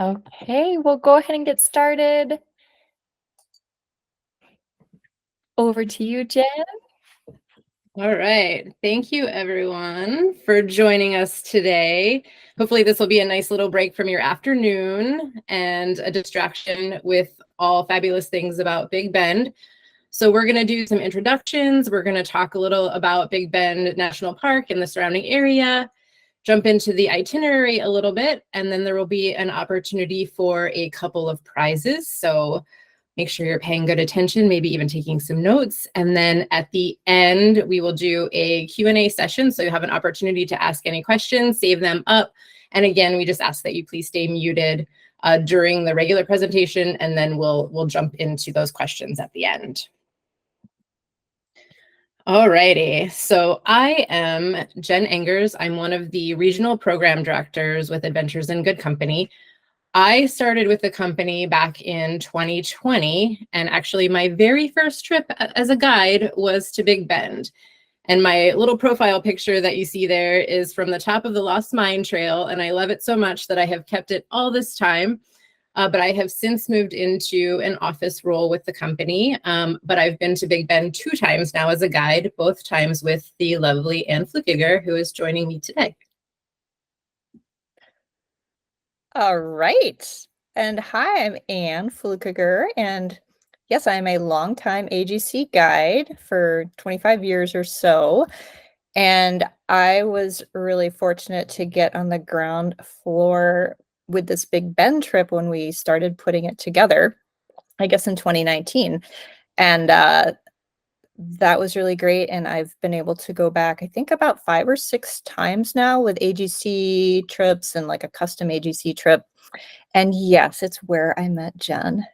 Okay, we'll go ahead and get started. Over to you, Jen. All right. Thank you, everyone, for joining us today. Hopefully, this will be a nice little break from your afternoon and a distraction with all fabulous things about Big Bend. So we're going to do some introductions. We're going to talk a little about Big Bend National Park and the surrounding area, jump into the itinerary a little bit, and then there will be an opportunity for a couple of prizes. So make sure you're paying good attention, maybe even taking some notes. And then at the end, we will do a Q&A session. So you have an opportunity to ask any questions, save them up. And again, we just ask that you please stay muted during the regular presentation, and then we'll jump into those questions at the end. Alrighty, so I am Jen Engers. I'm one of the regional program directors with Adventures in Good Company. I started with the company back in 2020, and actually my very first trip as a guide was to Big Bend. And my little profile picture that you see there is from the top of the Lost Mine Trail, and I love it so much that I have kept it all this time. But I have since moved into an office role with the company. But I've been to Big Bend 2 times now as a guide, both times with the lovely Anne Flukiger, who is joining me today. All right. And hi, I'm Anne Flukiger, and yes, I'm a longtime AGC guide for 25 years or so. And I was really fortunate to get on the ground floor with this Big Bend trip when we started putting it together, I guess in 2019. And that was really great. And I've been able to go back, I think about 5 or 6 times now with AGC trips and like a custom AGC trip. And yes, it's where I met Jen.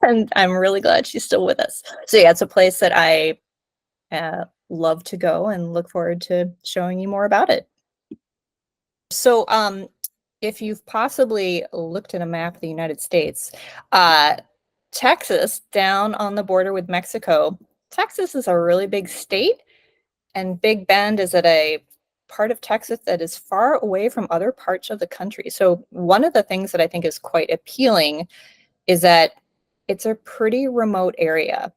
And I'm really glad she's still with us. So yeah, it's a place that I love to go and look forward to showing you more about it. So if you've possibly looked at a map of the United States, Texas, down on the border with Mexico, Texas is a really big state, and Big Bend is at a part of Texas that is far away from other parts of the country. So one of the things that I think is quite appealing is that it's a pretty remote area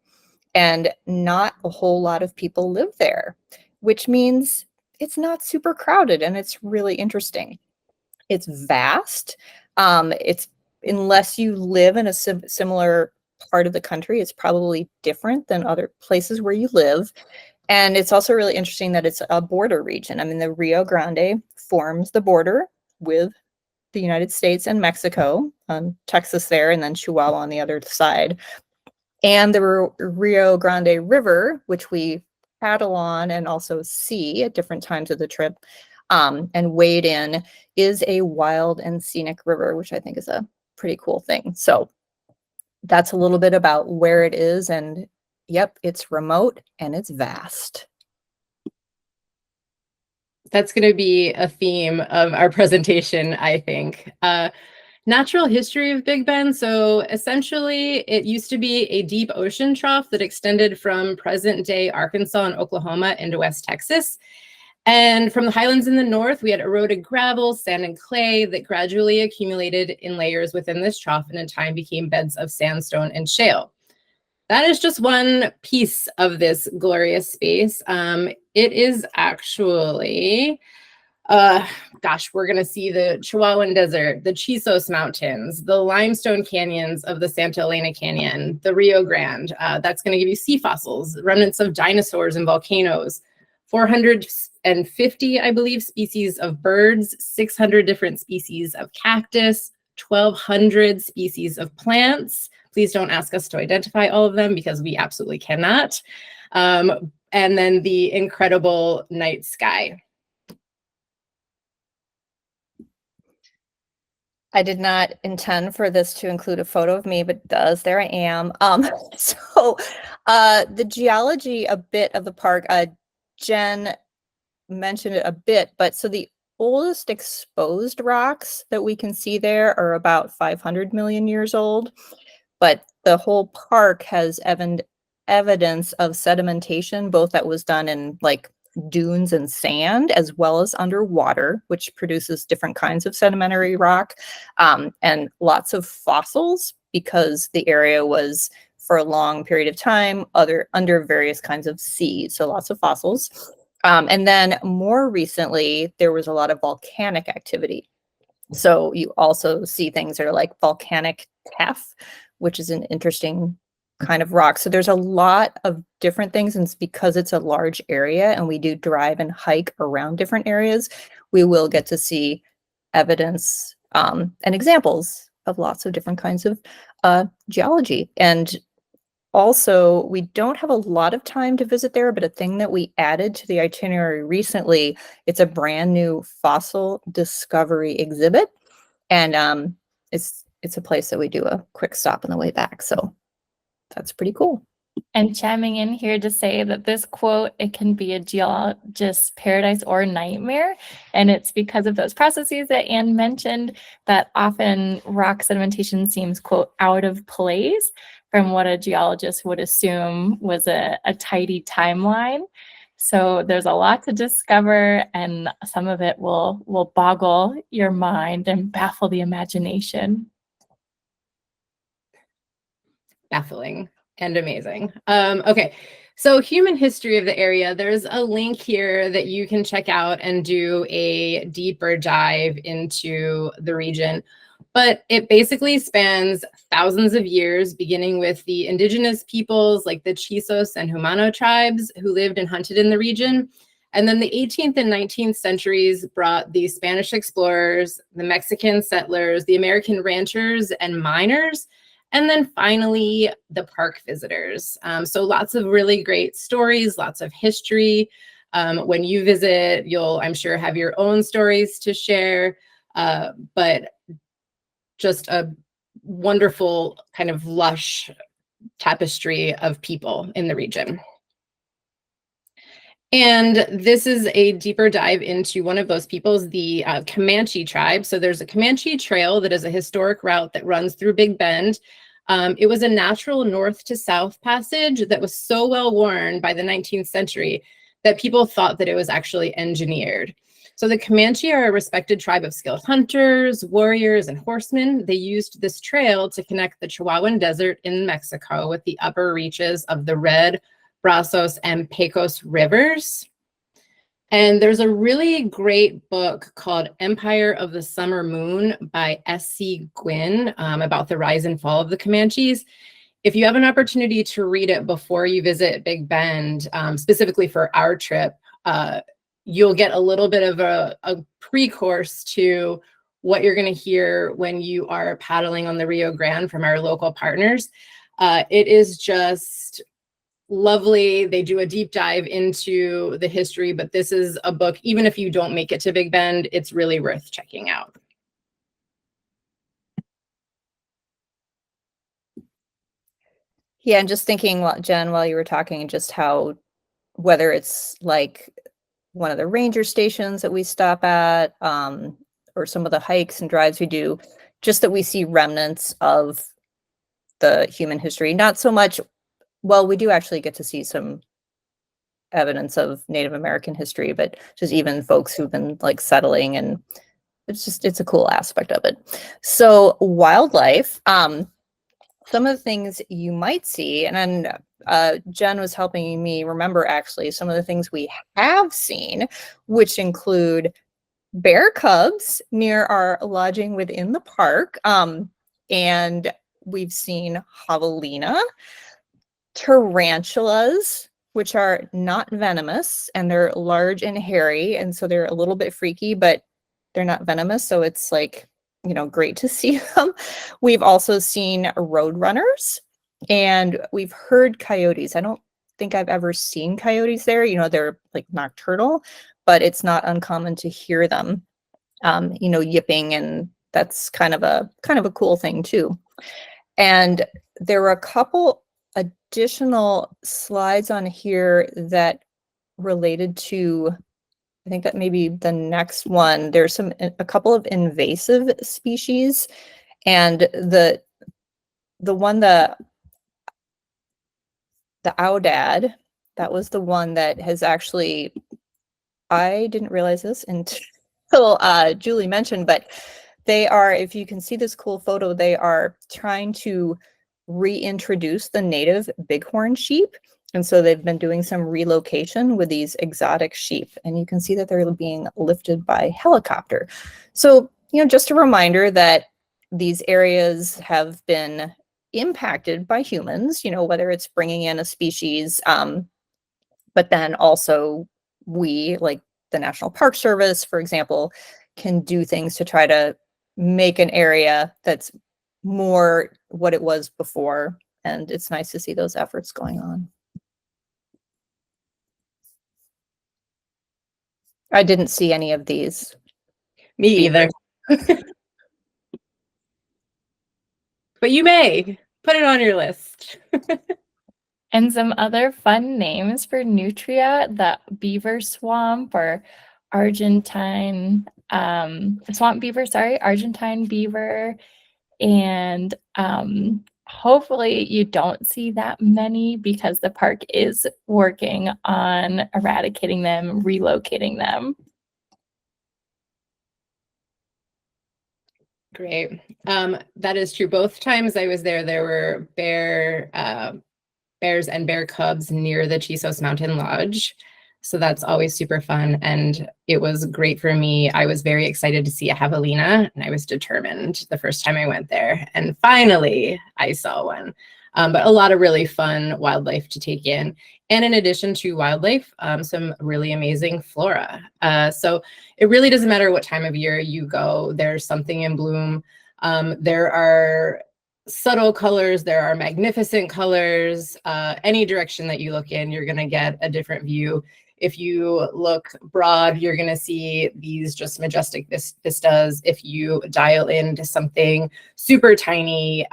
and not a whole lot of people live there, which means it's not super crowded, and it's really interesting. It's vast. It's unless you live in a similar part of the country, it's probably different than other places where you live. And it's also really interesting that it's a border region. I mean, the Rio Grande forms the border with the United States and Mexico, Texas there, and then Chihuahua on the other side. And the Rio Grande River, which we paddle on and also see at different times of the trip, and wade in, is a wild and scenic river, which I think is a pretty cool thing. So that's a little bit about where it is. And yep, it's remote and it's vast. That's going to be a theme of our presentation, I think. Natural history of Big Bend. So essentially, it used to be a deep ocean trough that extended from present-day Arkansas and Oklahoma into West Texas. And from the highlands in the north, we had eroded gravel, sand, and clay that gradually accumulated in layers within this trough and in time became beds of sandstone and shale. That is just one piece of this glorious space. It is actually, we're going to see the Chihuahuan Desert, the Chisos Mountains, the limestone canyons of the Santa Elena Canyon, the Rio Grande. That's going to give you sea fossils, remnants of dinosaurs and volcanoes, 450, I believe, species of birds, 600 different species of cactus, 1,200 species of plants. Please don't ask us to identify all of them because we absolutely cannot. And then the incredible night sky. I did not intend for this to include a photo of me, but it does. There I am. The geology a bit of the park, Jen mentioned it a bit, but so the oldest exposed rocks that we can see there are about 500 million years old, but the whole park has evidence of sedimentation, both that was done in like dunes and sand, as well as underwater, which produces different kinds of sedimentary rock, and lots of fossils, because the area was for a long period of time under various kinds of seas, so lots of fossils. And then more recently, there was a lot of volcanic activity. So you also see things that are like volcanic teff, which is an interesting kind of rock. So there's a lot of different things, and it's because it's a large area and we do drive and hike around different areas, we will get to see evidence and examples of lots of different kinds of geology. And also, we don't have a lot of time to visit there, but a thing that we added to the itinerary recently, it's a brand new fossil discovery exhibit. And it's a place that we do a quick stop on the way back. So that's pretty cool. And chiming in here to say that this quote, it can be a geologist's paradise or nightmare. And it's because of those processes that Anne mentioned that often rock sedimentation seems, quote, out of place from what a geologist would assume was a tidy timeline. So there's a lot to discover, and some of it will boggle your mind and baffle the imagination. Baffling and amazing. Okay, so human history of the area, there's a link here that you can check out and do a deeper dive into the region. But it basically spans thousands of years, beginning with the indigenous peoples like the Chisos and Humano tribes who lived and hunted in the region. And then the 18th and 19th centuries brought the Spanish explorers, the Mexican settlers, the American ranchers and miners, and then finally the park visitors. So lots of really great stories, lots of history. When you visit, you'll, I'm sure, have your own stories to share, but just a wonderful kind of lush tapestry of people in the region. And this is a deeper dive into one of those peoples, the Comanche tribe. So there's a Comanche trail that is a historic route that runs through Big Bend. It was a natural north to south passage that was so well worn by the 19th century that people thought that it was actually engineered. So the Comanche are a respected tribe of skilled hunters, warriors, and horsemen. They used this trail to connect the Chihuahuan Desert in Mexico with the upper reaches of the Red, Brazos, and Pecos rivers. And there's a really great book called Empire of the Summer Moon by S.C. Gwynn about the rise and fall of the Comanches. If you have an opportunity to read it before you visit Big Bend, specifically for our trip, you'll get a little bit of a pre-course to what you're going to hear when you are paddling on the Rio Grande from our local partners. It is just lovely. They do a deep dive into the history, but this is a book, even if you don't make it to Big Bend, it's really worth checking out. Yeah, and just thinking, Jen, while you were talking, just how, whether it's like one of the ranger stations that we stop at, or some of the hikes and drives we do, just that we see remnants of the human history. Not so much, well, we do actually get to see some evidence of Native American history, but just even folks who've been like settling, and it's a cool aspect of it. So wildlife, some of the things you might see, and then Jen was helping me remember actually some of the things we have seen, which include bear cubs near our lodging within the park. And we've seen javelina, tarantulas, which are not venomous, and they're large and hairy, and so they're a little bit freaky, but they're not venomous, so it's like, you know, great to see them. We've also seen roadrunners, and we've heard coyotes. I don't think I've ever seen coyotes there. You know, they're like nocturnal, but it's not uncommon to hear them, you know, yipping, and that's kind of a cool thing too. And there were a couple additional slides on here that related to, I think that maybe the next one, there's a couple of invasive species, and the one, the aoudad, that was the one that has actually I didn't realize this until Julie mentioned, but they are, if you can see this cool photo, they are trying to reintroduce the native bighorn sheep. And so they've been doing some relocation with these exotic sheep. And you can see that they're being lifted by helicopter. So, just a reminder that these areas have been impacted by humans, whether it's bringing in a species, but then also we, like the National Park Service, for example, can do things to try to make an area that's more what it was before. And it's nice to see those efforts going on. I didn't see any of these. Me either. But you may put it on your list. And some other fun names for nutria, the beaver swamp or Argentine swamp beaver, Argentine beaver. And hopefully you don't see that many because the park is working on eradicating them, relocating them. Great. That is true. Both times I was there, there were bears and bear cubs near the Chisos Mountain Lodge. So that's always super fun. And it was great for me. I was very excited to see a javelina, and I was determined the first time I went there. And finally, I saw one. But a lot of really fun wildlife to take in. And in addition to wildlife, some really amazing flora. So it really doesn't matter what time of year you go, there's something in bloom. There are subtle colors, there are magnificent colors. Any direction that you look in, you're going to get a different view. If you look broad, you're going to see these just majestic vistas. If you dial into something super tiny,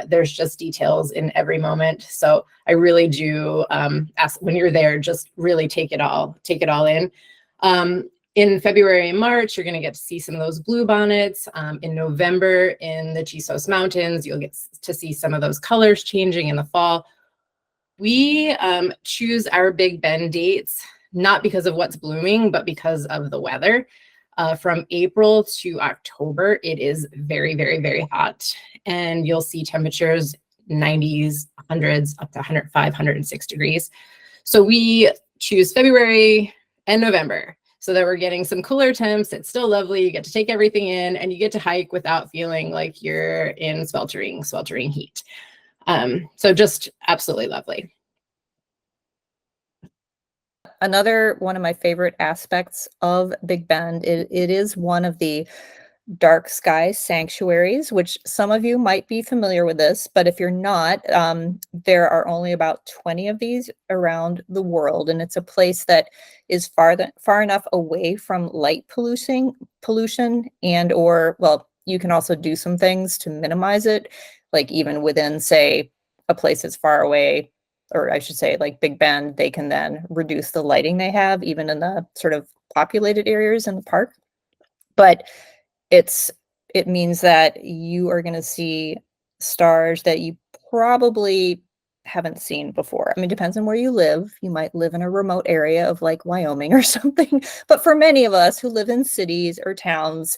there's just details in every moment. So I really do ask, when you're there, just really take it all in. In February and March, you're going to get to see some of those bluebonnets. In November, in the Chisos Mountains, you'll get to see some of those colors changing in the fall. We choose our Big Bend dates not because of what's blooming, but because of the weather. From April to October, it is very, very, very hot. And you'll see temperatures 90s, 100s, up to 105, 106 degrees. So we choose February and November so that we're getting some cooler temps. It's still lovely. You get to take everything in, and you get to hike without feeling like you're in sweltering heat. So just absolutely lovely. Another one of my favorite aspects of Big Bend, it is one of the dark sky sanctuaries, which some of you might be familiar with this, but if you're not, there are only about 20 of these around the world, and it's a place that is far enough away from light pollution and or, well, you can also do some things to minimize it, like even within, say, a place that's far away, or I should say like Big Bend, they can then reduce the lighting they have even in the sort of populated areas in the park. But it means that you are going to see stars that you probably haven't seen before. I mean, it depends on where you live. You might live in a remote area of like Wyoming or something. But for many of us who live in cities or towns,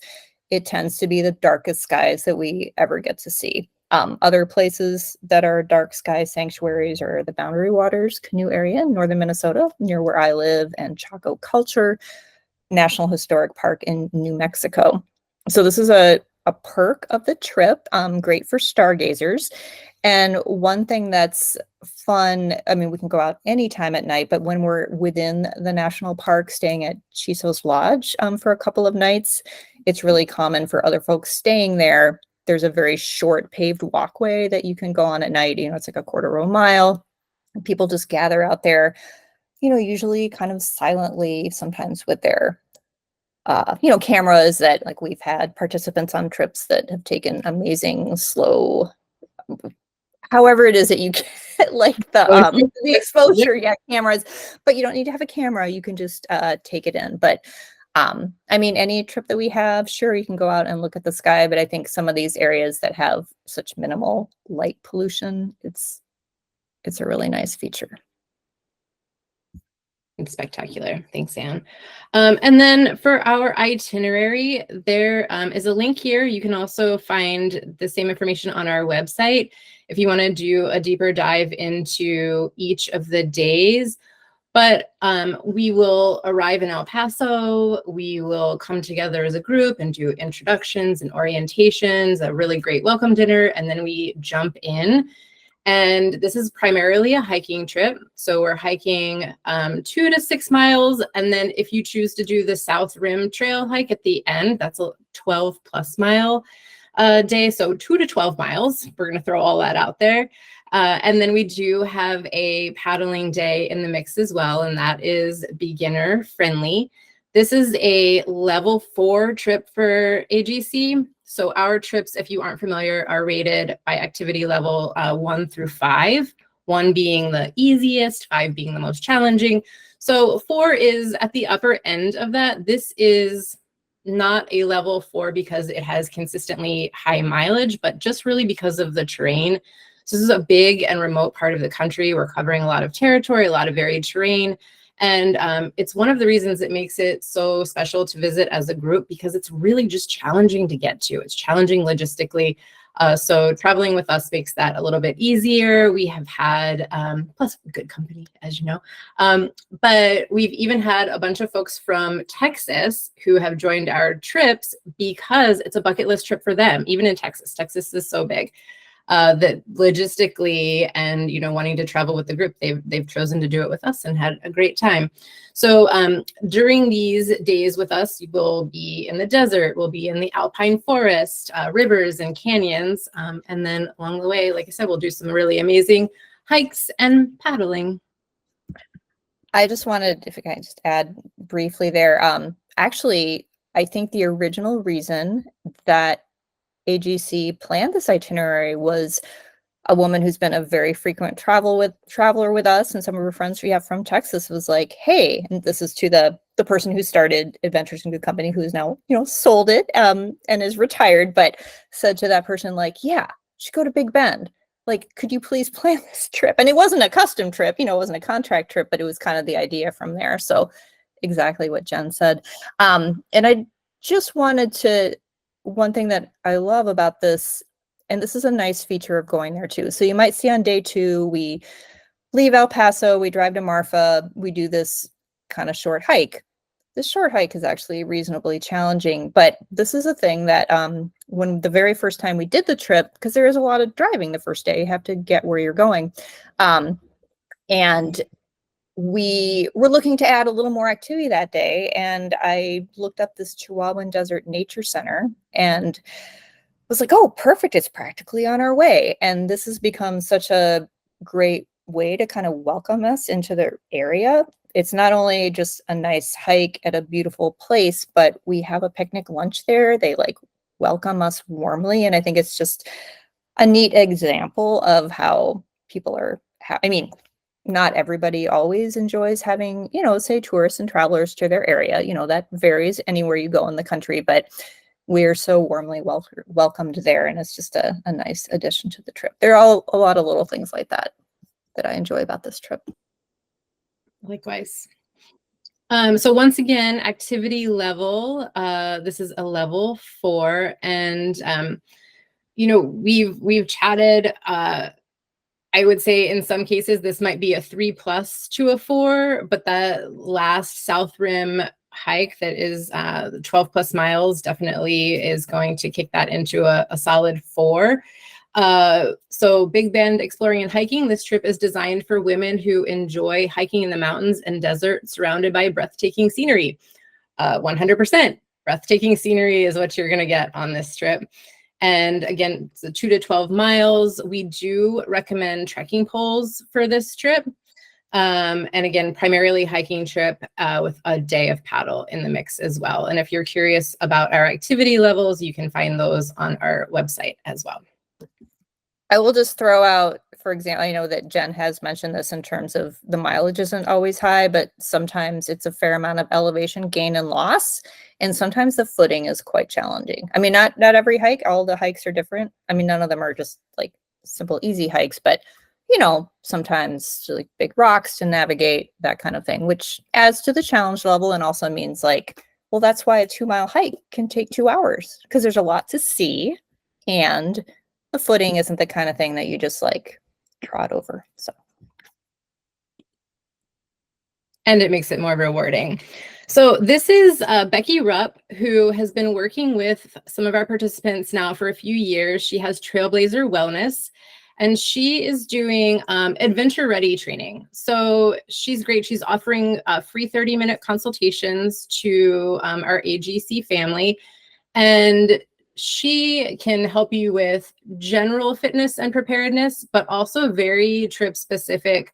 it tends to be the darkest skies that we ever get to see. Other places that are dark sky sanctuaries are the Boundary Waters Canoe Area in northern Minnesota, near where I live, and Chaco Culture National Historic Park in New Mexico. So this is a perk of the trip, great for stargazers. And one thing that's fun, I mean, we can go out anytime at night, but when we're within the national park, staying at Chisos Lodge for a couple of nights, it's really common for other folks staying there. There's a very short paved walkway that you can go on at night. It's like a quarter of a mile. People just gather out there, usually kind of silently, sometimes with their cameras, that like we've had participants on trips that have taken amazing slow, however it is that you get like the exposure, cameras, but you don't need to have a camera. You can just take it in. But I mean, any trip that we have, sure, you can go out and look at the sky, but I think some of these areas that have such minimal light pollution, it's a really nice feature. It's spectacular. Thanks, Anne. And then for our itinerary, there is a link here. You can also find the same information on our website if you want to do a deeper dive into each of the days. But we will arrive in El Paso. We will come together as a group and do introductions and orientations, a really great welcome dinner, and then we jump in. And this is primarily a hiking trip. So we're hiking 2 to 6 miles. And then if you choose to do the South Rim Trail hike at the end, that's a 12 plus mile day. So 2 to 12 miles. We're going to throw all that out there. And then we do have a paddling day in the mix as well. And that is beginner friendly. This is a level 4 trip for AGC. So our trips, if you aren't familiar, are rated by activity level 1 through 5, 1 being the easiest, 5 being the most challenging. So 4 is at the upper end of that. This is not a level 4 because it has consistently high mileage, but just really because of the terrain. So this is a big and remote part of the country. We're covering a lot of territory, a lot of varied terrain. And it's one of the reasons it makes it so special to visit as a group, because it's really just challenging to get to. It's challenging logistically. So traveling with us makes that a little bit easier. We have had, plus good company, as you know, but we've even had a bunch of folks from Texas who have joined our trips because it's a bucket list trip for them, even in Texas. Texas is so big. That logistically and, you know, wanting to travel with the group, they've chosen to do it with us and had a great time. So during these days with us, you will be in the desert, we'll be in the alpine forest, rivers and canyons. And then along the way, like I said, we'll do some really amazing hikes and paddling. I just wanted, if I can just add briefly there, actually, I think the original reason that AGC planned this itinerary was a woman who's been a very frequent traveler with us, and some of her friends we have from Texas was like, hey, and this is to the person who started Adventures in Good Company, who's now, you know, sold it and is retired, but said to that person, like, yeah, you should go to Big Bend. Like, could you please plan this trip? And it wasn't a custom trip, you know, it wasn't a contract trip, but it was kind of the idea from there. So exactly what Jen said. And I just wanted to, one thing that I love about this, and this is a nice feature of going there too. So you might see on day 2, we leave El Paso, we drive to Marfa, we do this kind of short hike. This short hike is actually reasonably challenging, but this is a thing that when the very first time we did the trip, because there is a lot of driving the first day, you have to get where you're going. And we were looking to add a little more activity that day, and I looked up this Chihuahuan Desert Nature Center and was like, oh, perfect, it's practically on our way. And this has become such a great way to kind of welcome us into the area. It's not only just a nice hike at a beautiful place, but we have a picnic lunch there. They like welcome us warmly. And I think it's just a neat example of how people are, I mean, not everybody always enjoys having, you know, say tourists and travelers to their area. You know, that varies anywhere you go in the country, but we're so warmly welcomed there. And it's just a nice addition to the trip. There are a lot of little things like that that I enjoy about this trip. Likewise. So once again, activity level, this is a level 4. And, you know, we've chatted, I would say in some cases, this might be a 3+ to a 4, but that last South Rim hike that is 12+ miles definitely is going to kick that into a solid 4. So Big Bend Exploring and Hiking, this trip is designed for women who enjoy hiking in the mountains and desert surrounded by breathtaking scenery. 100% breathtaking scenery is what you're going to get on this trip. And again, it's 2 to 12 miles. We do recommend trekking poles for this trip. And again, primarily hiking trip with a day of paddle in the mix as well. And if you're curious about our activity levels, you can find those on our website as well. I will just throw out, for example, I know that Jen has mentioned this in terms of the mileage isn't always high, but sometimes it's a fair amount of elevation gain and loss. And sometimes the footing is quite challenging. I mean, not every hike, all the hikes are different. I mean, none of them are just like simple, easy hikes, but you know, sometimes like big rocks to navigate, that kind of thing, which adds to the challenge level and also means like, well, that's why a 2-mile hike can take 2 hours because there's a lot to see and the footing isn't the kind of thing that you just like trot over. So. And it makes it more rewarding. So this is Becky Rupp, who has been working with some of our participants now for a few years. She has Trailblazer Wellness, and she is doing adventure ready training. So she's great. She's offering free 30-minute consultations to our AGC family. And she can help you with general fitness and preparedness, but also very trip specific.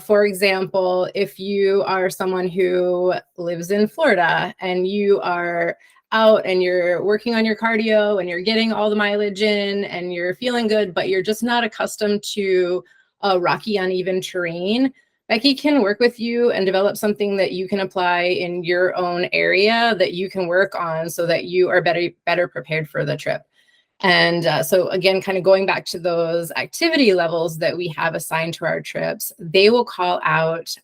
For example, if you are someone who lives in Florida and you are out and you're working on your cardio and you're getting all the mileage in and you're feeling good, but you're just not accustomed to rocky, uneven terrain, Becky can work with you and develop something that you can apply in your own area that you can work on so that you are better prepared for the trip. And so again, kind of going back to those activity levels that we have assigned to our trips, they will call out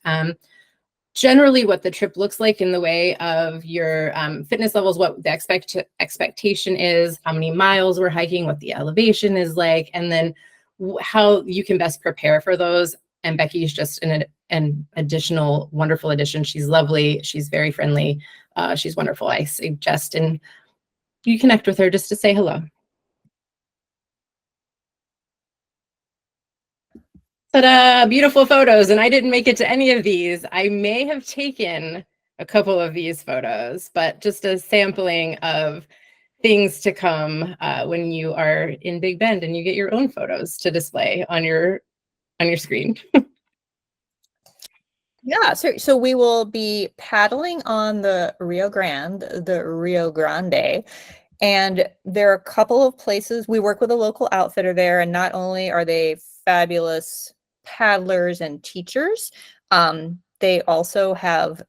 generally what the trip looks like in the way of your fitness levels, what the expectation is, how many miles we're hiking, what the elevation is like, and then how you can best prepare for those. And Becky's just an additional wonderful addition. She's lovely. She's very friendly. She's wonderful. I suggest and you connect with her just to say hello. Ta-da, beautiful photos. And I didn't make it to any of these. I may have taken a couple of these photos, but just a sampling of things to come when you are in Big Bend and you get your own photos to display on your screen. Yeah, so we will be paddling on the Rio Grande, and there are a couple of places. We work with a local outfitter there, and not only are they fabulous paddlers and teachers, they also have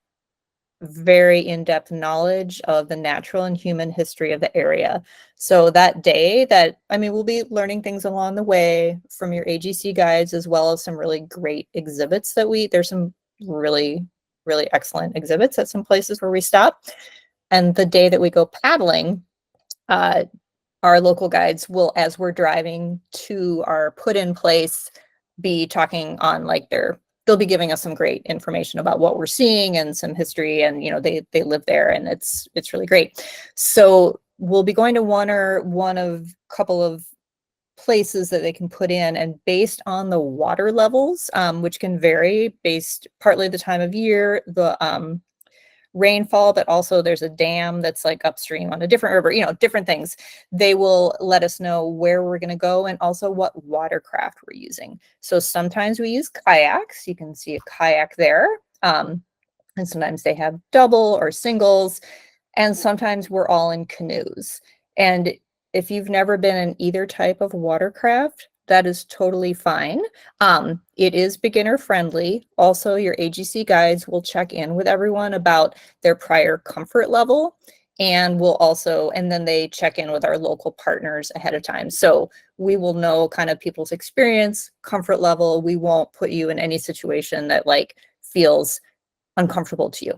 very in-depth knowledge of the natural and human history of the area. So that day we'll be learning things along the way from your AGC guides, as well as some really great exhibits there's some really, really excellent exhibits at some places where we stop. And the day that we go paddling, our local guides will, as we're driving to our put in place, be talking on like they'll be giving us some great information about what we're seeing and some history, and they live there, and it's really great. So we'll be going to one of couple of places that they can put in, and based on the water levels, which can vary based partly the time of year, the rainfall, but also there's a dam that's like upstream on a different river, different things. They will let us know where we're going to go and also what watercraft we're using. So sometimes we use kayaks. You can see a kayak there. And sometimes they have double or singles. And sometimes we're all in canoes. And if you've never been in either type of watercraft, that is totally fine. It is beginner friendly. Also, your AGC guides will check in with everyone about their prior comfort level, and then they check in with our local partners ahead of time. So we will know kind of people's experience, comfort level. We won't put you in any situation that like feels uncomfortable to you.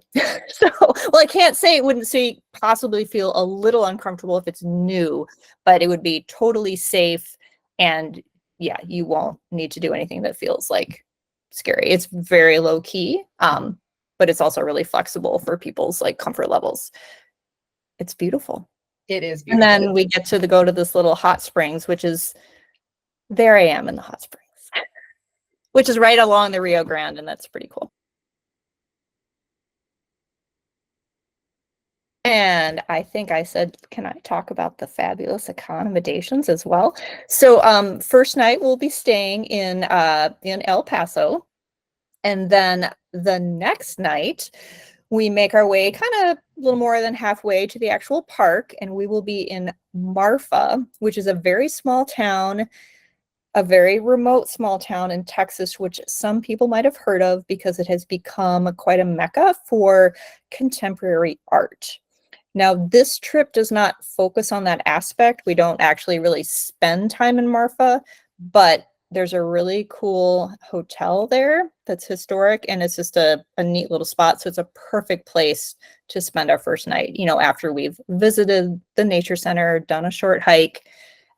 I can't say it wouldn't possibly feel a little uncomfortable if it's new, but it would be totally safe. And yeah, you won't need to do anything that feels like scary. It's very low key, but it's also really flexible for people's like comfort levels. It's beautiful. It is beautiful. And then we get to go to this little hot springs, which is, there I am in the hot springs, which is right along the Rio Grande, and that's pretty cool. And I think I said, can I talk about the fabulous accommodations as well? So first night we'll be staying in El Paso. And then the next night we make our way kind of a little more than halfway to the actual park. And we will be in Marfa, which is a very small town, a very remote small town in Texas, which some people might have heard of because it has become quite a mecca for contemporary art. Now, this trip does not focus on that aspect. We don't actually really spend time in Marfa, but there's a really cool hotel there that's historic, and it's just a neat little spot. So it's a perfect place to spend our first night, you know, after we've visited the nature center, done a short hike,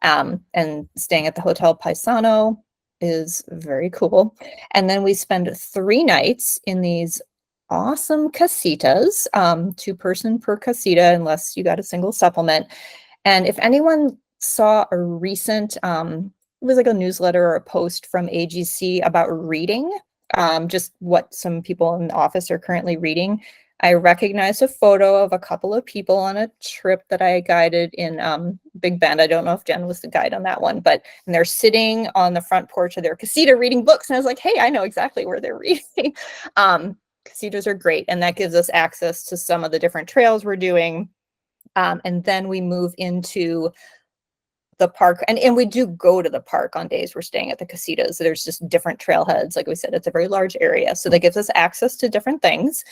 and staying at the Hotel Paisano is very cool. And then we spend 3 nights in these awesome casitas, 2-person per casita, unless you got a single supplement. And if anyone saw a recent, it was like a newsletter or a post from AGC about reading, just what some people in the office are currently reading. I recognized a photo of a couple of people on a trip that I guided in Big Bend. I don't know if Jen was the guide on that one, but and they're sitting on the front porch of their casita reading books. And I was like, hey, I know exactly where they're reading. Casitas are great. And that gives us access to some of the different trails we're doing. And then we move into the park, and we do go to the park on days we're staying at the casitas. There's just different trailheads. Like we said, it's a very large area. So that gives us access to different things.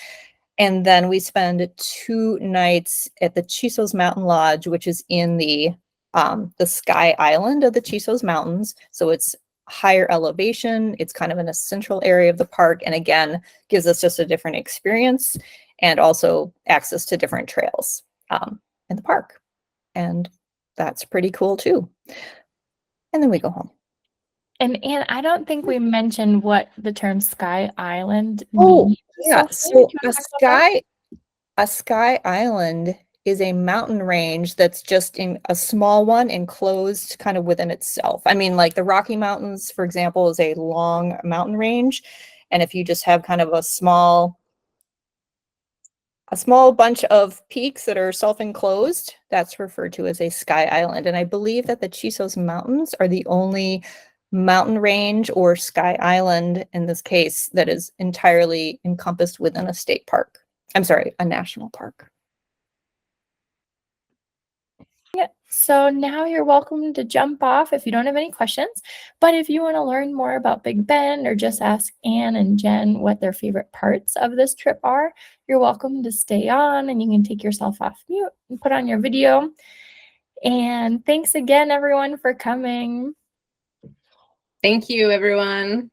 And then we spend 2 nights at the Chisos Mountain Lodge, which is in the Sky Island of the Chisos Mountains. So it's higher elevation. It's kind of in a central area of the park. And again, gives us just a different experience and also access to different trails in the park. And that's pretty cool too. And then we go home. And Anne, I don't think we mentioned what the term Sky Island Oh, means. yeah. So So do you wanna talk about that? a sky island is a mountain range that's just in a small one enclosed kind of within itself. I mean, like the Rocky Mountains, for example, is a long mountain range. And if you just have kind of a small bunch of peaks that are self-enclosed, that's referred to as a sky island. And I believe that the Chisos Mountains are the only mountain range or sky island in this case that is entirely encompassed within a state park. I'm sorry, a national park. Yeah. So now you're welcome to jump off if you don't have any questions. But if you want to learn more about Big Bend or just ask Anne and Jen what their favorite parts of this trip are, you're welcome to stay on and you can take yourself off mute and put on your video. And thanks again, everyone, for coming. Thank you, everyone.